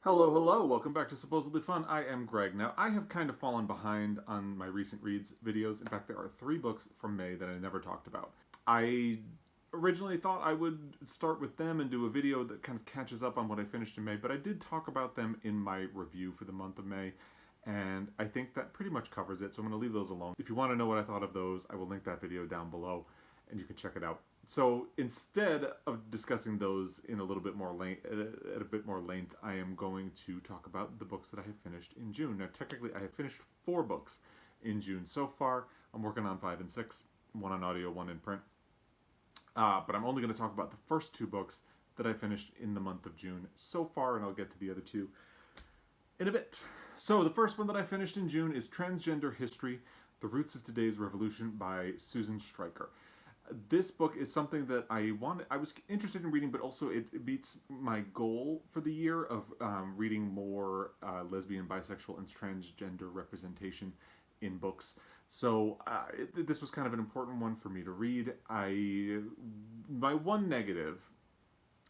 Hello, hello, welcome back to Supposedly Fun. I am Greg. Now, I have kind of fallen behind on my recent reads videos. In fact, there are 3 books from May that I never talked about. I originally thought I would start with them and do a video that kind of catches up on what I finished in May, but I did talk about them in my review for the month of May, and I think that pretty much covers it, so I'm going to leave those alone. If you want to know what I thought of those, I will link that video down below, and you can check it out. So instead of discussing those in a little bit more length, at a bit more length, I am going to talk about the books that I have finished in June. Now, technically, I have finished 4 books in June so far. I'm working on 5 and 6, one on audio, one in print. But I'm only going to talk about the first 2 books that I finished in the month of June so far, and I'll get to the other 2 in a bit. So the first one that I finished in June is Transgender History: The Roots of Today's Revolution by Susan Stryker. This book is something that I was interested in reading, but also it meets my goal for the year of reading more lesbian, bisexual, and transgender representation in books. So this was kind of an important one for me to read. My one negative,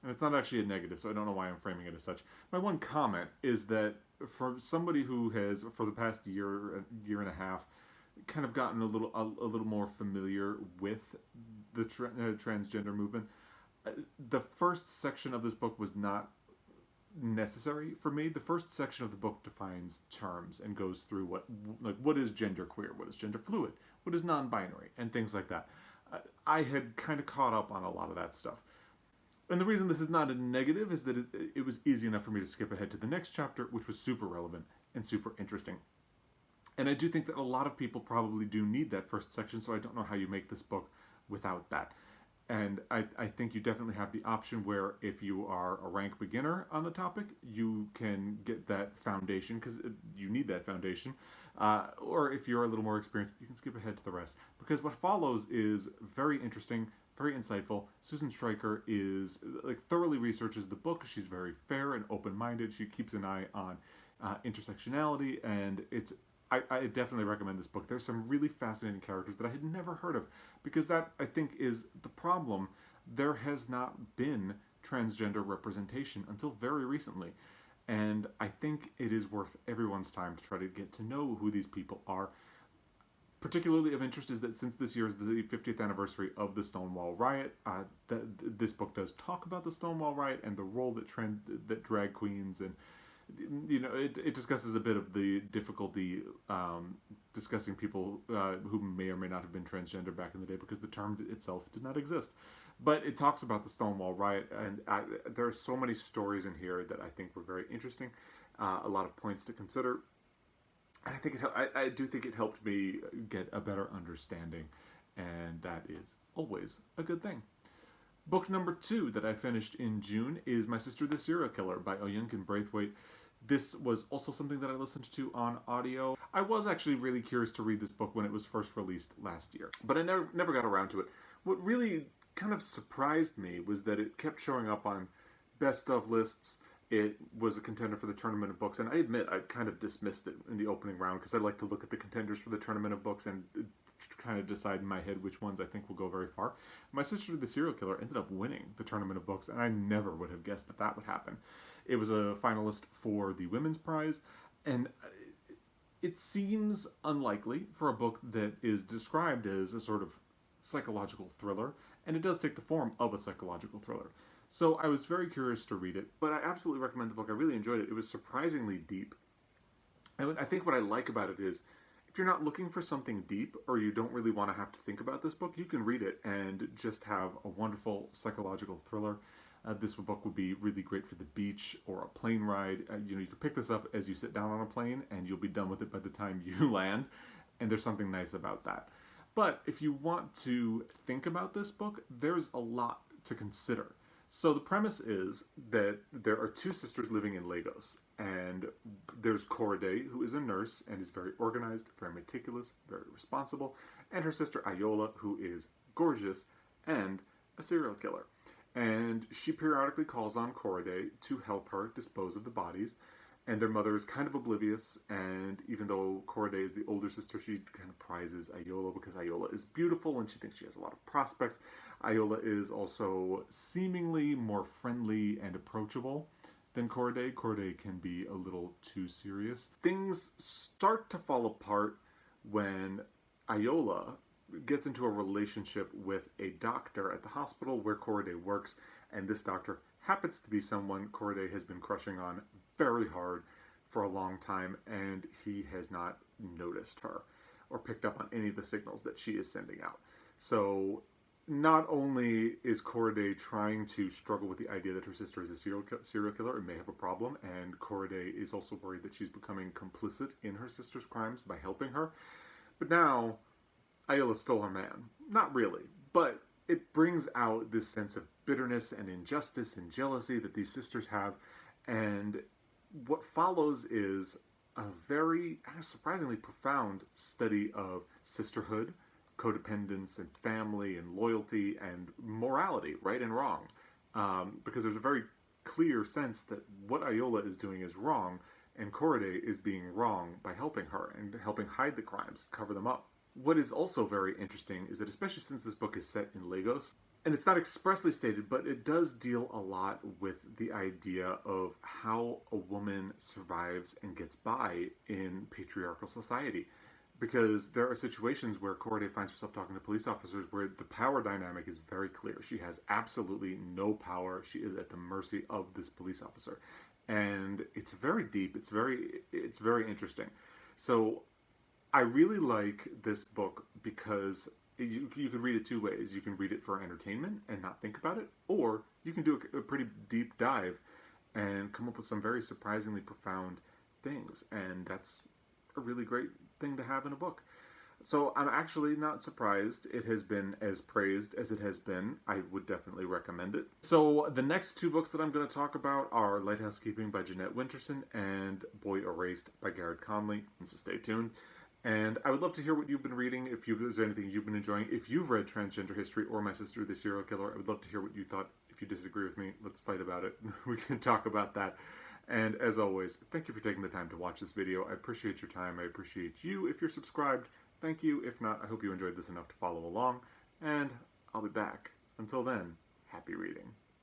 and it's not actually a negative, so I don't know why I'm framing it as such. My one comment is that for somebody who has, for the past year and a half, kind of gotten a little more familiar with the transgender movement, the first section of this book was not necessary for me. The first section of the book defines terms and goes through what is genderqueer, what is gender fluid, what is non-binary, and things like that. I had kind of caught up on a lot of that stuff. And the reason this is not a negative is that it was easy enough for me to skip ahead to the next chapter, which was super relevant and super interesting. And I do think that a lot of people probably do need that first section, so I don't know how you make this book without that. And I think you definitely have the option where if you are a rank beginner on the topic, you can get that foundation, because you need that foundation. Or if you're a little more experienced, you can skip ahead to the rest. Because what follows is very interesting, very insightful. Susan Stryker is thoroughly researches the book. She's very fair and open-minded. She keeps an eye on intersectionality, and I definitely recommend this book. There's some really fascinating characters that I had never heard of, because that, I think, is the problem. There has not been transgender representation until very recently, and I think it is worth everyone's time to try to get to know who these people are. Particularly of interest is that since this year is the 50th anniversary of the Stonewall Riot, this book does talk about the Stonewall Riot and the role that drag queens and it discusses a bit of the difficulty discussing people who may or may not have been transgender back in the day, because the term itself did not exist. But it talks about the Stonewall Riot, and there are so many stories in here that I think were very interesting, a lot of points to consider. And I do think it helped me get a better understanding, and that is always a good thing. Book number 2 that I finished in June is My Sister the Serial Killer by Oyinkan Braithwaite. This was also something that I listened to on audio. I was actually really curious to read this book when it was first released last year, but I never got around to it. What really kind of surprised me was that it kept showing up on best of lists. It was a contender for the Tournament of Books, and I admit I kind of dismissed it in the opening round, because I like to look at the contenders for the Tournament of Books and kind of decide in my head which ones I think will go very far. My Sister the Serial Killer ended up winning the Tournament of Books, and I never would have guessed that that would happen. It was a finalist for the Women's Prize, and it seems unlikely for a book that is described as a sort of psychological thriller, and it does take the form of a psychological thriller. So I was very curious to read it, but I absolutely recommend the book. I really enjoyed it. It was surprisingly deep. And I think what I like about it is, if you're not looking for something deep, or you don't really want to have to think about this book, you can read it and just have a wonderful psychological thriller. This book would be really great for the beach or a plane ride. You can pick this up as you sit down on a plane, and you'll be done with it by the time you land, and there's something nice about that. But if you want to think about this book, there's a lot to consider. So the premise is that there are 2 sisters living in Lagos, and there's Corday, who is a nurse and is very organized, very meticulous, very responsible, and her sister Ayola, who is gorgeous and a serial killer. And she periodically calls on Corday to help her dispose of the bodies, and their mother is kind of oblivious, and even though Corday is the older sister, she kind of prizes Ayola because Ayola is beautiful and she thinks she has a lot of prospects. Ayola is also seemingly more friendly and approachable than Corday. Corday can be a little too serious. Things start to fall apart when Iola gets into a relationship with a doctor at the hospital where Corday works, and this doctor happens to be someone Corday has been crushing on very hard for a long time, and he has not noticed her or picked up on any of the signals that she is sending out. So not only is Corday trying to struggle with the idea that her sister is a serial killer and may have a problem, and Corday is also worried that she's becoming complicit in her sister's crimes by helping her, but now Iola stole her man. Not really, but it brings out this sense of bitterness and injustice and jealousy that these sisters have, and what follows is a very surprisingly profound study of sisterhood, codependence, and family, and loyalty, and morality, right and wrong. Because there's a very clear sense that what Iola is doing is wrong, and Corday is being wrong by helping her and helping hide the crimes, cover them up. What is also very interesting is that, especially since this book is set in Lagos, and it's not expressly stated, but it does deal a lot with the idea of how a woman survives and gets by in patriarchal society. Because there are situations where Corday finds herself talking to police officers where the power dynamic is very clear. She has absolutely no power. She is at the mercy of this police officer. And it's very deep. It's very interesting. So I really like this book because you could read it two ways. You can read it for entertainment and not think about it, or you can do a pretty deep dive and come up with some very surprisingly profound things, and that's a really great thing to have in a book. So I'm actually not surprised it has been as praised as it has been. I would definitely recommend it. So the next two books that I'm going to talk about are Lighthouse Keeping by Jeanette Winterson and Boy Erased by Garrett Conley, and so stay tuned. And I would love to hear what you've been reading, if there's anything you've been enjoying. If you've read Transgender History or My Sister the Serial Killer, I would love to hear what you thought. If you disagree with me, let's fight about it. We can talk about that. And as always, thank you for taking the time to watch this video. I appreciate your time. I appreciate you if you're subscribed. Thank you. If not, I hope you enjoyed this enough to follow along. And I'll be back. Until then, happy reading.